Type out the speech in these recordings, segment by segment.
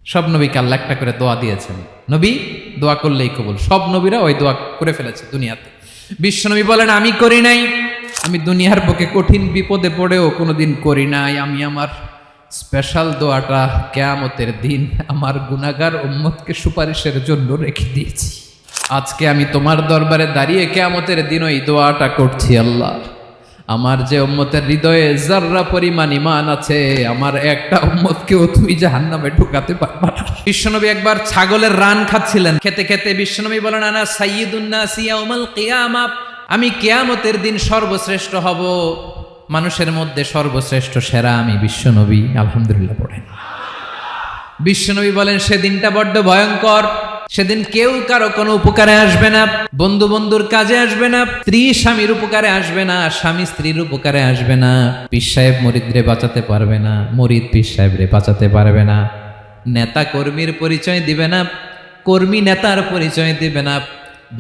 সব নবীকে আল্লাহ একটা করে দোয়া দিয়েছেন, নবী দোয়া করলেই কবুল। সব নবীরা ওই দোয়া করে ফেলেছে দুনিয়াতে। বিশ্বনবী বলেন আমি করি নাই, আমি দুনিয়ার বুকে কঠিন বিপদে পড়েও কোনোদিন করি নাই। আমি আমার স্পেশাল দোয়াটা কিয়ামতের দিন আমার গুনাহগার উম্মতকে সুপারিশের জন্য রেখে দিয়েছি। আজকে আমি তোমার দরবারে দাঁড়িয়ে কিয়ামতের দিন ওই দোয়াটা করছি, আল্লাহ আমার যে উম্মতের হৃদয়ে যাররা পরিমাণ ঈমান আছে, আমার একটা উম্মতকেও তুমি জাহান্নামে ঢুকাতে পারবা না। বিশ্বনবী একবার ছাগলের রান খাচ্ছিলেন, খেতে খেতে বিশ্বনবী বলেন আনা সাইয়্যিদুন নাসি ইয়াউমাল কিয়ামা, আমি কিয়ামতের দিন সর্বশ্রেষ্ঠ হব, মানুষের মধ্যে সর্বশ্রেষ্ঠ সেরা আমি বিশ্বনবী। আলহামদুলিল্লাহ পড়েন। বিশ্বনবী বলেন সেদিনটা বড্ড ভয়ঙ্কর, সেদিন কেউ কারো কোনো উপকারে আসবে না, বন্ধু বন্ধুর কাজে আসবে না, স্ত্রী স্বামীর উপকারে আসবে না, স্বামী স্ত্রীর উপকারে আসবে না, পীর সাহেব মুরিদরে বাঁচাতে পারবে না, মুরিদ পীর সাহেবরে বাঁচাতে পারবে না, নেতা কর্মীর পরিচয় দিবে না, কর্মী নেতার পরিচয় দিবে না,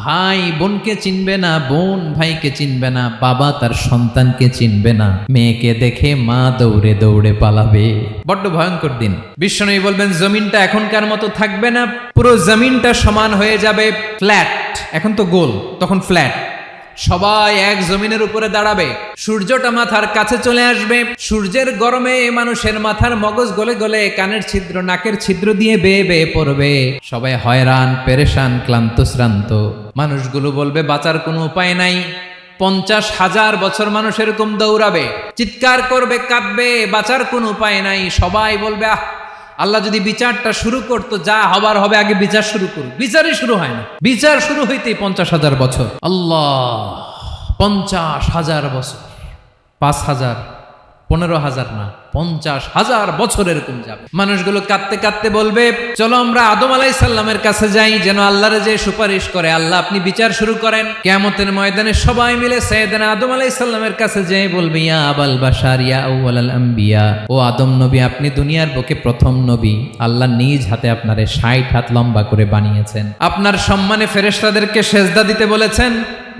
ভাই বোনকে চিনবে না, বোন ভাইকে চিনবে না, বাবা তার সন্তানকে চিনবে না, মেয়েকে দেখে মা দৌড়ে দৌড়ে পালাবে। বড্ড ভয়ঙ্কর দিন। বিশ্বনবী বলবেন জমিনটা এখনকার মতো থাকবে না, পুরো জমিনটা সমান হয়ে যাবে, ফ্ল্যাট। এখন তো গোল, তখন ফ্ল্যাট। সবাই এক জমিনের উপরে দাঁড়াবে, সূর্যটা মাথার কাছে চলে আসবে, সূর্যের গরমে মানুষের মাথার মগজ গলে গলে কানের ছিদ্র নাকের ছিদ্র দিয়ে বেয়ে বেয়ে পড়বে। সবাই হয়রান পেরেশান ক্লান্ত শ্রান্ত। মানুষগুলো বলবে বাঁচার কোনো উপায় নাই। 50,000 বছর মানুষ এরকম দৌড়াবে, চিৎকার করবে, কাঁদবে, বাঁচার কোনো উপায় নাই। সবাই বলবে আহ, আল্লাহ যদি বিচারটা শুরু করতো, যা হবার হবে, আগে বিচার শুরু করুক। বিচারই শুরু হয় না, বিচার শুরু হইতেই 50,000 বছর। আল্লাহ, 50,000 বছর, 5,000, 15,000 না, 50,000 বছর এরকম যাবে। মানুষগুলো কাঁদতে কাঁদতে বলবে চলো আমরা আদম আলাইহিস সালামের কাছে যাই, যেন আল্লাহর যে সুপারিশ করে, আল্লাহ আপনি বিচার শুরু করেন। কিয়ামতের ময়দানে সবাই মিলে সাইয়েদনা আদম আলাইহিস সালামের কাছে যেয়ে বলবে ইয়া আবাল বাশার ইয়া আউয়ালাল আম্বিয়া, ও আদম নবী আপনি দুনিয়ার বুকে প্রথম নবী, আল্লাহ নিজ হাতে আপনারে 60 হাত লম্বা করে বানিয়েছেন, আপনার সম্মানে ফেরেশতাদেরকে সেজদা দিতে বলেছেন,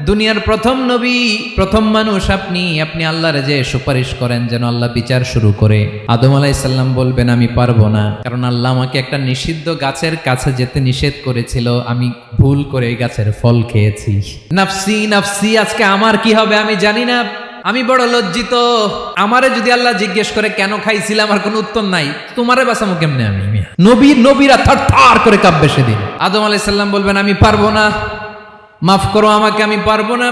দুনিয়ার প্রথম নবী প্রথম মানুষ আপনি, আপনি আল্লাহর যে সুপারিশ করেন যেন আল্লাহ বিচার শুরু করে। আদম আলাইহিস সালাম বলবেন আমি পারবো না, কারণ আল্লাহ আমাকে একটা নিষিদ্ধ গাছের কাছে যেতে নিষেধ করেছিল, আমি ভুল করে এই গাছের ফল খেয়েছি। নাফসি নাফসি, আজকে আমার কি হবে আমি জানি না, আমি বড় লজ্জিত। আমারে যদি আল্লাহ জিজ্ঞেস করে কেন খাইছিলাম, আমার কোনো উত্তর নাই, তোমারে বাঁচামো কেমনে আমি? নবীরা থার করে কাঁপবে সেদিন। আদম আলাইহিস সালাম বলবেন আমি পারবো না, মাফ করো আমাকে, আমি পারবো না,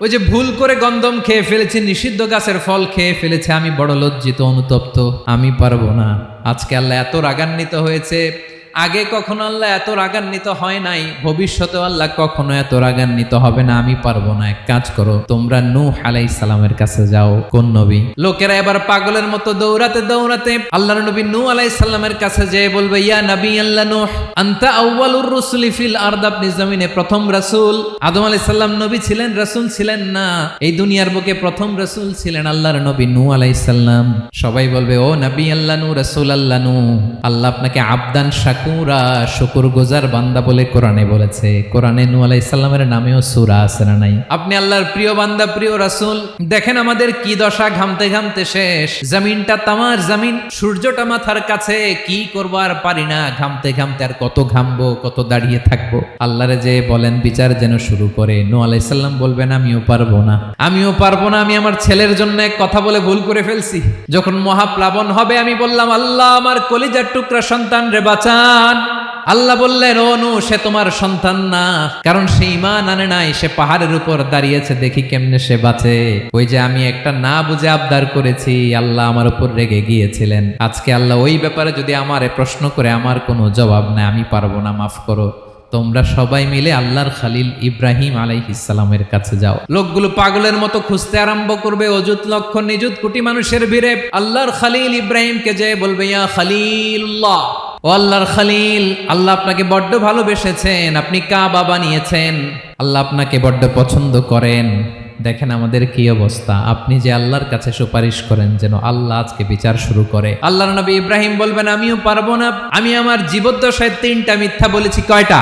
ওই যে ভুল করে গন্ধম খেয়ে ফেলেছি, নিষিদ্ধ গাছের ফল খেয়ে ফেলেছে, আমি বড় লজ্জিত অনুতপ্ত, আমি পারবো না। আজকে আল্লাহ এত রাগান্বিত হয়েছে, আগে কখনো আল্লাহ এত রাগান্বিত হয় নাই, ভবিষ্যতে আল্লাহ কখনো এত রাগান্বিত হবে না, আমি পারবো না। এক কাজ করো, তোমরা নূহ আলাইহিস সালামের কাছে যাও। কোন নবী? লোকেরা এবার পাগলের মতো দৌড়াতে দৌড়াতে আল্লাহর নবী নূহ আলাইহিস সালামের কাছে যেয়ে বলবে ইয়া নবী আল্লাহ নূহ আনতা আউয়ালুর রুসুলি ফিল আরদ, আপনি জমিনে প্রথম রাসূল। আদম আলাইহিস সালাম নবী ছিলেন, রাসূল ছিলেন না, এই দুনিয়ার বুকে প্রথম রাসূল ছিলেন আল্লাহর নবী নূহ আলাইহিস সালাম। সবাই বলবে ও নবী আল্লাহ নূহ, রাসূল আল্লাহ নূহ, আল্লাহ আপনাকে আবদান শাকুরা, শুকর গুজার বান্দা বলে কোরআনে বলেছে। কোরআনে নূহ আলাইহিস সালামের নামেও সূরা আছে না নাই? আপনি আল্লাহর প্রিয় বান্দা, প্রিয় রাসূল। দেখেন আমাদের কি দশা, ঘামতে ঘামতে শেষ, জমিনটা তামার জমিন, সূর্যটা মাথার কাছে, কি করবো আর পারি না, ঘামতে ঘামতে আর কত ঘামবো, কত দাঁড়িয়ে থাকবো। আল্লাহরে যে বলেন বিচার যেন শুরু করে। নূহ আলাইহিস সালাম বলবেন আমিও পারবো না, আমিও পারবো না, আমি আমার ছেলের জন্য এক কথা বলে ভুল করে ফেলছি। যখন মহাপ্লাবন হবে আমি বললাম আল্লাহ আমার কলিজার টুকরা সন্তান রে বাঁচান। আল্লাহ বললেন ও নূহ সে তোমার সন্তান না, কারণ সে ঈমান আনে নাই, সে পাহাড়ের উপর দাঁড়িয়েছে, দেখি কেমনে সে বাঁচে। ওই যে আমি একটা না বুঝে আবদার করেছি, আল্লাহ আমার উপর রেগে গিয়েছিলেন। আজকে আল্লাহ ওই ব্যাপারে যদি আমারে প্রশ্ন করে, আমার কোনো জবাব নাই, আমি পারবো না, মাফ করো। তোমরা সবাই মিলে আল্লাহর খালিল ইব্রাহিম আলাইহিস সালামের কাছে যাও। লোকগুলো পাগলের মতো খুঁজতে আরম্ভ করবে, অযুত লক্ষ নিযুত কোটি মানুষের ভিড়ে আল্লাহর খালিল ইব্রাহিমকে যে বলবে ইয়া খালিলুল্লাহ, ও আল্লাহর খালিল, আল্লাহ আপনাকে বড্ড ভালোবেসেছেন, আপনি কাবা বানিয়েছেন, আল্লাহ আপনাকে বড্ড পছন্দ করেন। দেখেন আমাদের কি অবস্থা, আপনি যে আল্লাহর কাছে সুপারিশ করেন যেন আল্লাহ আজকে বিচার শুরু করে। আল্লাহর নবী ইব্রাহিম বলবেন আমিও পারবো না, আমি আমার জীবদ্দশায় 3টা মিথ্যা বলেছি। কয়টা?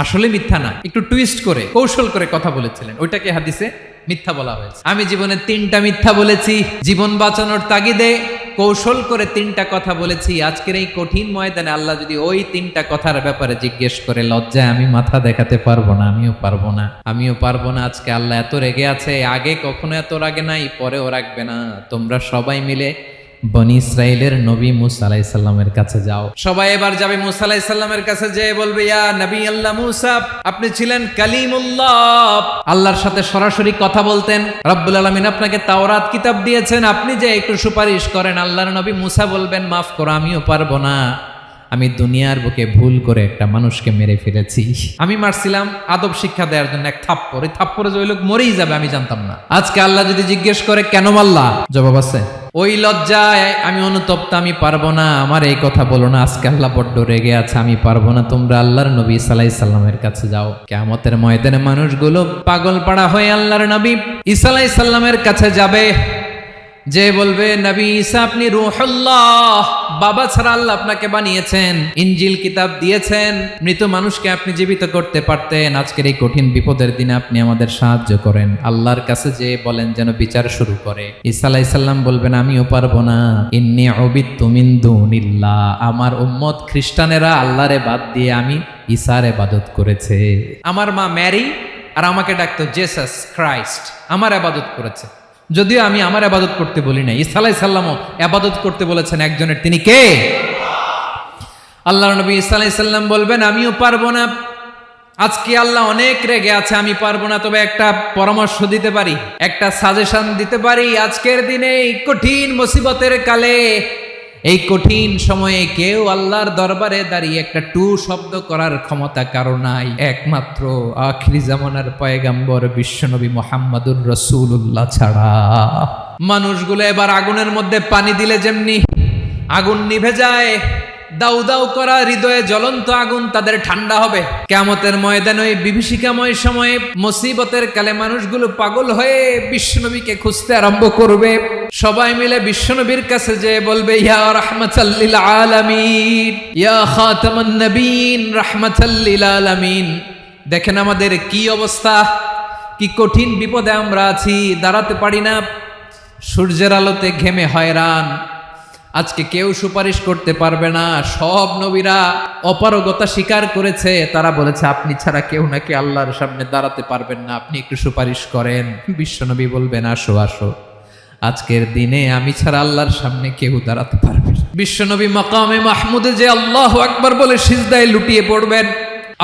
আসলে মিথ্যা না, একটু টুইস্ট করে কৌশল করে কথা বলেছিলেন, ওইটাকে হাদিসে মিথ্যা বলা হয়েছে। আমি জীবনে 3টা মিথ্যা বলেছি, জীবন বাঁচানোর তাগিদে কৌশল করে 3টা কথা বলেছি। আজকের এই কঠিন ময়দানে আল্লাহ যদি ওই 3টা কথার ব্যাপারে জিজ্ঞেস করে, লজ্জায় আমি মাথা দেখাতে পারবো না, আমিও পারবো না। আজকে আল্লাহ এত রেগে আছে, আগে কখনো এত রাগে নাই, পরেও রাখবে না। তোমরা সবাই মিলে বনি ইসরাইলের নবী মুসা আলাইহিস সালামের কাছে যাও। সবাই এবার যাবে মুসা আলাইহিস সালামের কাছে, যেয়ে বলবে, ইয়া নবী আল্লাহ মুসা, আপনি ছিলেন কালিমুল্লাহ, আল্লাহর সাথে সরাসরি কথা বলতেন। রব্বুল আলামিন আপনাকে তাওরাত কিতাব দিয়েছেন, আপনি যে একটু সুপারিশ করেন। আল্লাহর নবী মুসা বলবেন, মাফ করো, আমিও পারবো না। আমি দুনিয়ার বুকে ভুল করে একটা মানুষকে মেরে ফেলেছি। আমি মারছিলাম আদব শিক্ষা দেওয়ার জন্য এক থাপ্পড়, এই থাপ্পড়ে যে ওই লোক মরেই যাবে আমি জানতাম না। আজকে আল্লাহ যদি জিজ্ঞেস করে কেন মারলা, জবাব আছে। ওই লজ্জায় আমি অনুতপ্ত, আমি পারবো না, আমার এই কথা বলো না। আজকে আল্লাহ বড্ড রেগে আছে, আমি পারবো না। তোমরা আল্লাহর নবী ঈসা আলাইহিস সালামের কাছে যাও। কিয়ামতের ময়দানে মানুষগুলো পাগল পাড়া হয়ে আল্লাহর নবী ঈসা আলাইহিস সালামের কাছে যাবে, যে বলবে, নবী ঈসা আপনি রূহুল্লাহ, বাবা ছাড়া আল্লাহ আপনাকে বানিয়েছেন, ইনজিল কিতাব দিয়েছেন, মৃত মানুষকে আপনি জীবিত করতে পারতেন। আজকের এই কঠিন বিপদের দিনে আপনি আমাদের সাহায্য করেন। আল্লাহর কাছে যে বলেন যেন বিচার শুরু করে। ঈসা আলাইহিস সালাম বলবেন, আমিও পারবো না। ইন্নী উবিদতু মিন দুনিল্লাহ, আমার উম্মত খ্রিস্টানেরা আল্লাহরে বাদ দিয়ে আমি ঈসার ইবাদত করেছে। আমার মা ম্যারি আর আমাকে ডাকতো জেসাস ক্রাইস্ট, আমার ইবাদত করেছে। যদিও আমি আমার ইবাদত করতে বলি না, ঈসা আলাইহিস সালামও ইবাদত করতে বলেছেন একজনের, তিনি কে? আল্লাহর নবী ঈসা আলাইহিস সালাম বলবেন, আমিও পারবো না। আজকে আল্লাহ অনেক রেগে আছে, আমি পারবো না। তবে একটা পরামর্শ দিতে পারি, একটা সাজেশন দিতে পারি। আজকের দিনে এই কঠিন মুসিবতের কালে, এই কঠিন সময়ে কেউ আল্লাহর দরবারে দাঁড়িয়ে একটা টু শব্দ করার ক্ষমতা কারো নাই, একমাত্র আখিরি জামানার পয়গাম্বর বিশ্বনবী মুহাম্মাদুর রাসূলুল্লাহ ছাড়া। মানুষগুলো এবার আগুনের মধ্যে পানি দিলে যেমনি আগুন নিভে যায়, দাউ দাউ করা হৃদয়ে জ্বলন্ত আগুন তাদের ঠান্ডা হবে। কিয়ামতের ময়দানে ওই বিভীষিকাময় সময়ে, মুসিবতের কালে মানুষগুলো পাগল হয়ে বিশ্বনবীকে খুঁজতে আরম্ভ করবে। সবাই মিলে বিশ্বনবীর কাছে যেয়ে বলবে, ইয়া রাহমাতাল লিল আলামিন, ইয়া খাতামান নবীন, রাহমাতাল লিল আলামিন। দেখেন আমাদের কি অবস্থা, কি কঠিন বিপদে আমরা আছি, দাঁড়াতে পারি না, সূর্যের আলোতে ঘেমে হয়রান। আজকে কেউ সুপারিশ করতে পারবে না। সব নবীরা অপারগতা স্বীকার করেছে, তারা বলেছে আপনি ছাড়া কেউ নাকি আল্লাহর সামনে দাঁড়াতে পারবেন না, আপনি একটু সুপারিশ করেন। বিশ্বনবী বলবেন, আসো আসো, আজকের দিনে আমি ছাড়া আল্লাহর সামনে কেউ দাঁড়াতে পারবে না। বিশ্বনবী মাকামে মাহমুদে যে আল্লাহু আকবার বলে সিজদায় লুটিয়ে পড়বেন।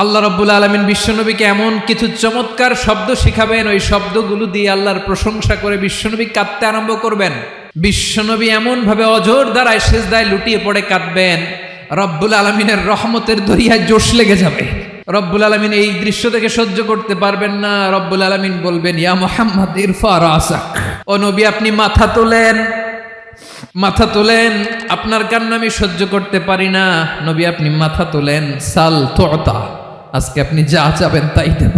আল্লাহ রাব্বুল আলামিন বিশ্বনবীকে এমন কিছু চমৎকার শব্দ শিখাবেন, ওই শব্দগুলো দিয়ে আল্লাহর প্রশংসা করে বিশ্বনবী কাঁদতে আরম্ভ করবেন। বিশ্বনবী এমন ভাবে অজর দ্বারায় সিজদায় লুটিয়ে পড়ে কাঁদবেন, রব্বুল আলামিনের রহমতের দরিয়ায় জোশ লেগে যাবে। রব্বুল আলামিন এই দৃশ্য থেকে সহ্য করতে পারবেন না। রব্বুল আলামিন বলবেন, ইয়া মুহাম্মদ ইরফা রাসাক, ও নবী আপনি মাথা তোলেন, মাথা তোলেন, আপনার কান্না আমি সহ্য করতে পারি না। নবী আপনি মাথা তোলেন, সাল তুতা, আজকে আপনি যা চাবেন তাই দেব।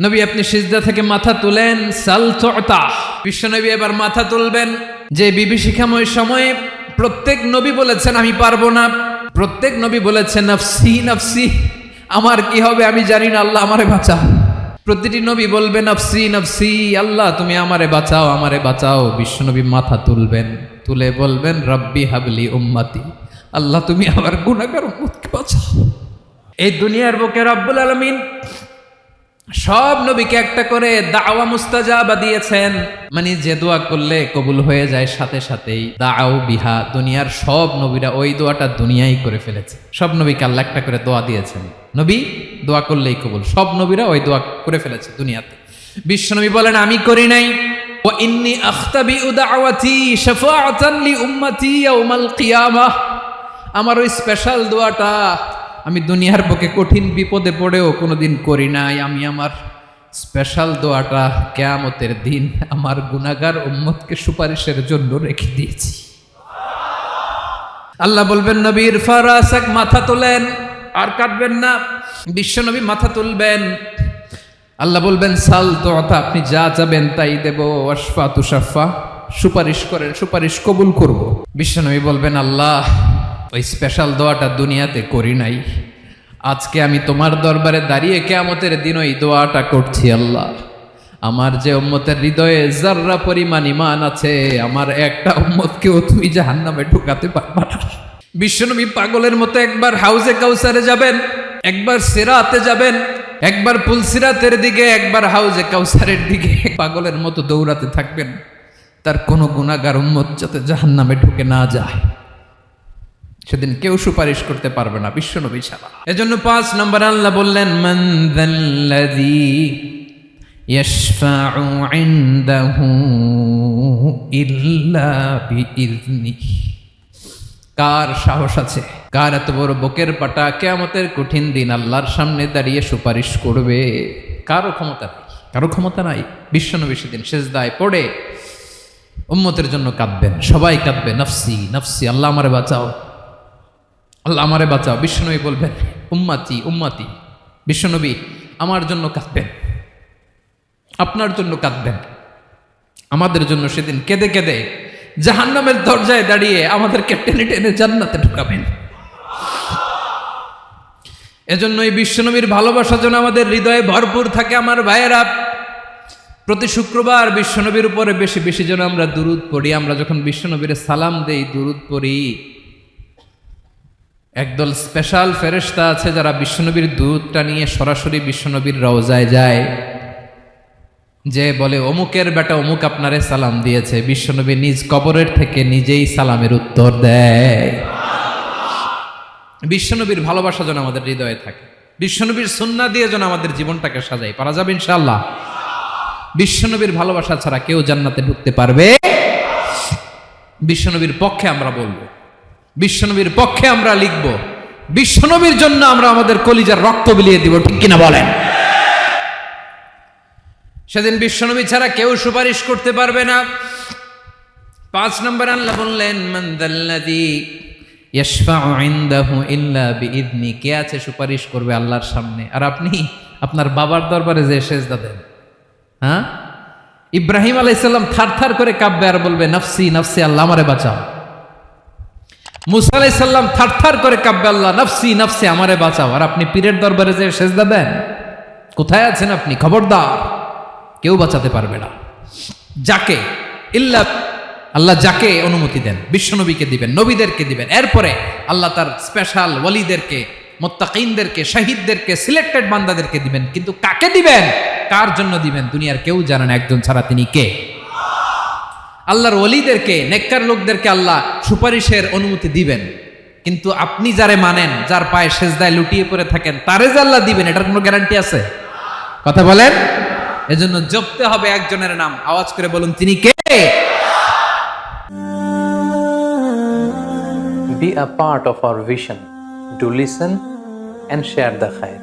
নবী আপনি সিজদা থেকে মাথা তুলেন, সাল তুতা। বিশ্বনবী এবার মাথা তুলবেন। যে বিভীষিকাময় সময়ে প্রত্যেক নবী বলেছেন আমি পারবো না, প্রত্যেক নবী বলেছেন নফসি নফসি, আমার কি হবে আমি জানি না, আল্লাহ আমারে বাঁচাও। প্রতিটি নবী বলবে নফসি নফসি, আল্লাহ তুমি আমারে বাঁচাও, আমারে বাঁচাও। বিশ্বনবী মাথা তুলবেন, তুলে বলবেন রব্বি হাবলি উম্মতি, আল্লাহ তুমি আমার গুনাহগার উম্মতকে বাঁচাও। এই দুনিয়ার বুকে রব্বুল আলামিন সব নবীকে একটা করে দাওয়া মুস্তাজাবা দিয়েছেন, মানে যে দোয়া করলে কবুল হয়ে যায় সাথে সাথেই। দাও বিহা, দুনিয়ার সব নবীরা ওই দোয়াটা দুনিয়ায় করে ফেলেছে। সব নবীকে আল্লাহ একটা করে দোয়া দিয়েছেন, নবী দোয়া করলেই কবুল। সব নবীরা ওই দোয়া করে ফেলেছে দুনিয়াতে। বিশ্বনবী বলেন আমি করি নাই। ওয়া ইন্নী আখতাবিউ দাওয়াতি শাফাআতান লি উম্মতি ইয়াউমাল কিয়ামাহ, আমার ওই স্পেশাল দোয়াটা আমি দুনিয়ার বুকে কঠিন বিপদে পড়েও কোনোদিন করি নাই। আমি আমার স্পেশাল দোয়াটা কিয়ামতের দিন আমার গুনাহগার উম্মতকে সুপারিশের জন্য রেখে দিয়েছি। আল্লাহ বলবেন নবী ইরফা রাসাক, মাথা তোলেন, আর কাটবেন না। বিশ্বনবী মাথা তুলবেন। আল্লাহ বলবেন সাল তুতা, আপনি যা চাবেন তাই দেব। ওয়াশফা তুশাফা, সুপারিশ করেন, সুপারিশ কবুল করব। বিশ্বনবী বলবেন আল্লাহ ওই স্পেশাল দোয়াটা দুনিয়াতে করি নাই, আজকে আমি তোমার দরবারে দাঁড়িয়ে কিয়ামতের দিন ওই দোয়াটা করছি। আল্লাহ আমার যে উম্মতের হৃদয়ে যাররা পরিমাণ ঈমান আছে, আমার একটা উম্মতকেও তুমি জাহান্নামে ঢুকাতে পারবা না। বিশ্বনবী পাগলের মতো একবার হাউজে কাউসারে যাবেন, একবার সিরাতে যাবেন, একবার পুলসিরাতের দিকে, একবার হাউজে কাউসারের দিকে পাগলের মতো দৌড়াতে থাকবেন, তার কোনো গুনাহগার উম্মত যাতে জাহান্নামে ঢুকে না যায়। সেদিন কেউ সুপারিশ করতে পারবে না বিশ্বনবী ছাড়া। এজন্য 5 নম্বর আল্লাহ বললেন, মান যাল্লাযী ইয়াশফাউ ইনদাহু ইল্লা বিইযনিহি। কার সাহস আছে, কার এত বড় বুকের পাটা কিয়ামতের কঠিন দিন আল্লাহর সামনে দাঁড়িয়ে সুপারিশ করবে? কারো ক্ষমতা নেই, কারো ক্ষমতা নাই। বিশ্বনবী সেদিন সিজদায় পড়ে উম্মতের জন্য কাঁদবেন, সবাই কাঁদবে, নফসি নফসি, আল্লাহ আমারে বাঁচাও, আল্লাহ আমারে বাঁচাও। বিশ্বনবী বলবেন, উম্মতি উম্মতি। বিশ্বনবী আমার জন্য কাঁদবেন, আপনার জন্য কাঁদবেন, আমাদের জন্য সেদিন কেঁদে কেঁদে জাহান্নামের দরজায় দাঁড়িয়ে আমাদেরকে টেনে টেনে জান্নাতে ঢুকাবেন। এজন্য এই বিশ্বনবীর ভালোবাসা যেন আমাদের হৃদয়ে ভরপুর থাকে। আমার ভাইয়েরা, প্রতি শুক্রবার বিশ্বনবীর উপরে বেশি বেশি যেন আমরা দুরূদ পড়ি। আমরা যখন বিশ্বনবীর সালাম দেই, দুরূদ পড়ি, একদল স্পেশাল ফেরেশতা আছে যারা বিশ্বনবীর দুরূদটা নিয়ে সরাসরি বিশ্বনবীর রওজায় যায়, যে বলে অমুকের বেটা অমুক আপনারে সালাম দিয়েছে। বিশ্বনবী নিজ কবরের থেকে নিজেই সালামের উত্তর দেয়। বিশ্বনবীর ভালোবাসা যেন আমাদের হৃদয়ে থাকে, বিশ্বনবীর সুন্নাহ দিয়ে যেন আমাদের জীবনটাকে সাজাই। পারা যাবে ইনশাআল্লাহ। বিশ্বনবীর ভালোবাসা ছাড়া কেউ জান্নাতে ঢুকতে পারবে? বিশ্বনবীর পক্ষে আমরা বলবো, বিশ্বনবীর পক্ষে আমরা লিখব, বিশ্বনবীর জন্য আমরা আমাদের কলিজার রক্ত বিলিয়ে দিব, ঠিক কিনা বলেন? সেদিন বিশ্বনবী ছাড়া কেউ সুপারিশ করতে পারবে না। 5 নম্বর আল্লাহ বললেন, মান যাল্লাযী ইয়াশফাউ ইনদাহু ইল্লা বিইযনি। কে আছে সুপারিশ করবে আল্লাহর সামনে? আর আপনি আপনার বাবার দরবারে যে সেজদা দেন, হ্যাঁ, ইব্রাহিম আলাইহিস সালাম থারথার করে কাঁপবে আর বলবে, নফসি নফসি, আল্লাহ আমারে বাঁচাও। মুসা আলাইহিস সালাম থারথার করে কাঁপবে, আল্লাহ নফসি নফসি, আমারে বাঁচাও। আর আপনি পীরের দরবারে যে সেজদা দেন, কোথায় আছেন আপনি? খবরদার, কেউ বাঁচাতে পারবে না। যাকে ইল্লা, আল্লাহ যাকে অনুমতি দেন, বিশ্বনবীকে দিবেন, নবীদেরকে দিবেন, এরপরে আল্লাহ তার স্পেশাল ওয়ালিদেরকে, মুত্তাকিনদেরকে, শহীদদেরকে, সিলেক্টেড বান্দাদেরকে দিবেন। কিন্তু কাকে দিবেন, কার জন্য দিবেন, দুনিয়ার কেউ জানে না একজন ছাড়া। তিনি কে? আল্লাহর ওয়ালিদেরকে, নেককার লোকদেরকে আল্লাহ সুপারিশের অনুমতি দিবেন। কিন্তু আপনি যারে মানেন, যার পায়ে সেজদায় লুটিয়ে পড়ে থাকেন, তারে যে আল্লাহ দিবেন, এটার কোনো গ্যারান্টি আছে? কথা বলেন। এজন্য জপতে হবে একজনের নাম, আওয়াজ করে বলুন, তিনি কে? Be a part of our vision. Do listen and share the khair.